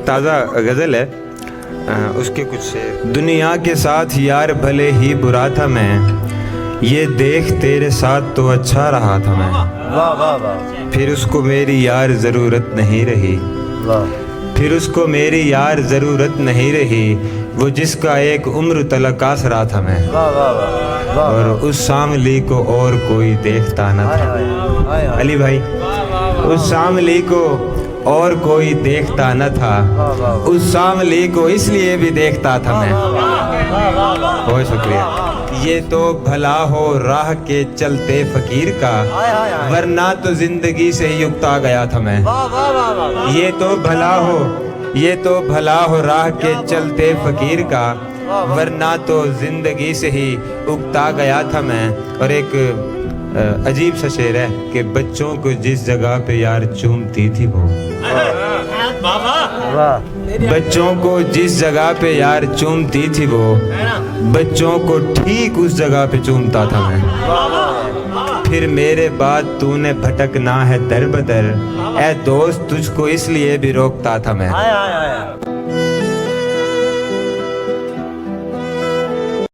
تازہ غزل ہے، اس کے کچھ شعر۔ دنیا کے ساتھ یار بھلے ہی برا تھا میں، یہ دیکھ تیرے ساتھ تو اچھا رہا تھا میں، واہ واہ واہ پھر اس کو میری یار ضرورت نہیں رہی، واہ پھر اس کو میری یار ضرورت نہیں رہی، وہ جس کا ایک عمر تلک آسرا تھا میں، واہ واہ واہ واہ اور اس شاملی کو اور کوئی دیکھتا نہ ہائے تھا۔ ہائے ہائے ہائے علی بھائی، اس شاملی کو اور کوئی دیکھتا نہ تھا، اس شاملی کو اس لیے بھی دیکھتا تھا میں۔ بہت شکریہ۔ یہ تو بھلا ہو راہ کے چلتے فقیر کا، ورنہ تو زندگی سے ہی اکتا گیا تھا میں۔ یہ تو بھلا ہو راہ کے چلتے فقیر کا، ورنہ تو زندگی سے ہی اکتا گیا تھا میں۔ اور ایک عجیب سا شعر ہے کہ بچوں کو جس جگہ پہ یار چومتی تھی وہ، بچوں کو جس جگہ پہ یار چومتی تھی وہ، بچوں کو ٹھیک اس جگہ پہ چومتا تھا میں۔ پھر میرے بعد تو نے بھٹکنا ہے در بدر، اے دوست تجھ کو اس لیے بھی روکتا تھا میں۔